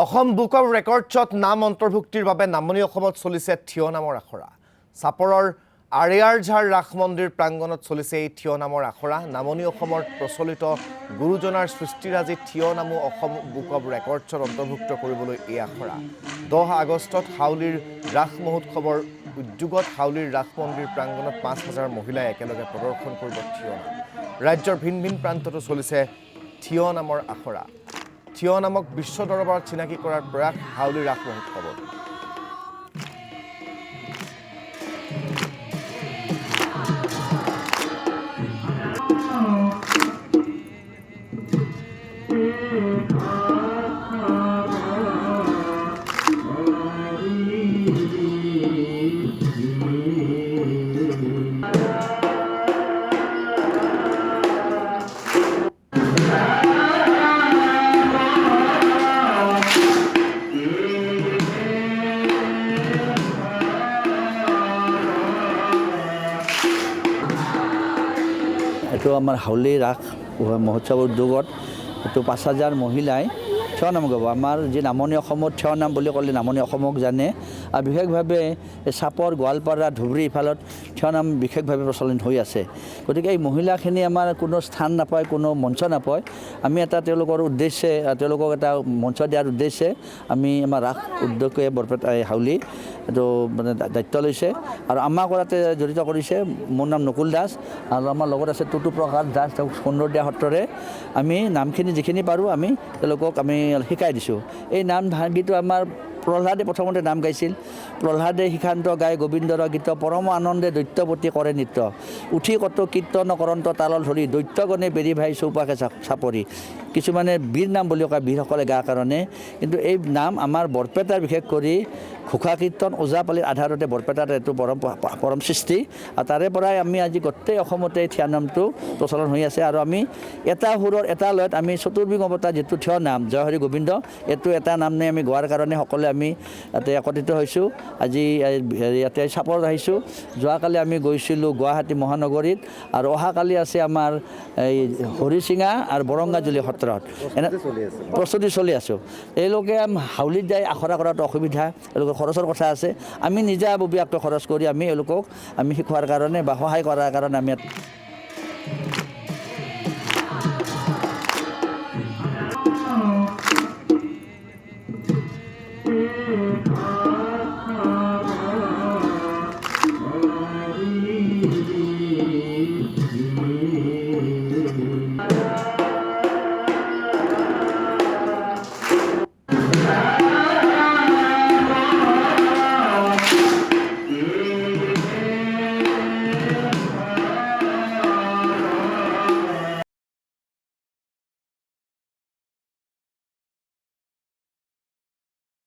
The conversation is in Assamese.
অসম বুক অফ ৰেকৰ্ডছত নাম অন্তৰ্ভুক্তিৰ বাবে নামনি অসমত চলিছে থিয় নামৰ আখৰা। চাপৰৰ আৰিয়াৰঝাৰ ৰাস মন্দিৰ প্ৰাংগণত চলিছে এই থিয় নামৰ আখৰা। নামনি অসমৰ প্ৰচলিত গুৰুজনাৰ সৃষ্টিৰাজি থিয় নামো অসম বুক অফ ৰেকৰ্ডছত অন্তৰ্ভুক্ত কৰিবলৈ এই আখৰা। 10 আগষ্টত হাউলীৰ ৰাস মহোৎসৱৰ উদ্যোগত হাউলীৰ ৰাস মন্দিৰ প্ৰাংগণত 5,000 মহিলাই একেলগে প্ৰদৰ্শন কৰিব থিয় নাম। ৰাজ্যৰ ভিন ভিন প্ৰান্ততো চলিছে থিয় নামৰ আখৰা। থিয় নামক বিশ্ব দৰবাৰত চিনাকি কৰাৰ প্ৰয়াস হাউলীৰ ৰাস মহোৎসৱত। এইটো আমাৰ হাউলী ৰাস মহোৎসৱৰ উদ্যোগত এইটো 5,000 মহিলাই থিয় নাম গাব। আমাৰ যি নামনি অসমত থিয় নাম বুলি ক'লে নামনি অসমক জানে, আৰু বিশেষভাৱে চাপৰ গোৱালপাৰা ধুবুৰী ইফালত থিয় নাম বিশেষভাৱে প্ৰচলন হৈ আছে। গতিকে এই মহিলাখিনি আমাৰ কোনো স্থান নাপায়, কোনো মঞ্চ নাপায়। আমি এটা তেওঁলোকৰ উদ্দেশ্যে, তেওঁলোকক এটা মঞ্চ দিয়াৰ উদ্দেশ্যে আমি আমাৰ ৰাস উদ্যোগে বৰপেটা হাউলী এইটো মানে দায়িত্ব লৈছে, আৰু আমাক কৰাতে জড়িত কৰিছে। মোৰ নাম নকুল দাস, আৰু আমাৰ লগত আছে টুটু প্ৰসাদ দাস, তেওঁক সুন্দৰদিয়া সত্ৰৰে আমি নামখিনি যিখিনি পাৰোঁ আমি তেওঁলোকক আমি শিকাই দিছোঁ। এই নাম গীতটো আমাৰ প্ৰহ্লাদে প্ৰথমতে নাম গাইছিল। প্ৰহ্লাদে শিখান্ত গাই গোবিন্দৰ গীত, পৰম আনন্দে দৈত্যপতি কৰে নৃত্য, উঠি কত কীৰ্তন কৰন্ত তালল ধৰি, দৈত্যগণে বেৰি ভাই চৌপাশে চাপৰি। কিছুমানে বীৰ নাম বুলি কয়, বীৰসকলে গা কাৰণে, কিন্তু এই নাম আমাৰ বৰপেটাৰ বিশেষ কৰি ঘোষা কীৰ্তন ওজাপালিৰ আধাৰতে বৰপেটাত এইটো পৰম সৃষ্টি, আৰু তাৰে পৰাই আমি আজি গোটেই অসমতে থিয় নামটো প্ৰচলন হৈ আছে। আৰু আমি এটা সুৰৰ এটা লয়ত আমি চতুৰ্বিং অৱতাৰ যিটো থিয় নাম জয় হৰি গোবিন্দ, এইটো এটা নাম নে আমি গোৱাৰ কাৰণে সকলোৱে আমি ইয়াতে একত্ৰিত হৈছোঁ। আজি ইয়াতে চাপৰত আহিছোঁ। যোৱাকালি আমি গৈছিলোঁ গুৱাহাটী মহানগৰীত, আৰু অহাকালি আছে আমাৰ এই হৰিচিঙা আৰু বৰংগাজুলি সত্ৰত এনে প্ৰস্তুতি চলি আছোঁ। এওঁলোকে হাউলীত যাই আখৰা কৰাটো অসুবিধা, এওঁলোকৰ খৰচৰ কথা আছে। আমি নিজাববীয়াকৈ খৰচ কৰি আমি এওঁলোকক আমি শিকোৱাৰ কাৰণে বা সহায় কৰাৰ কাৰণে আমি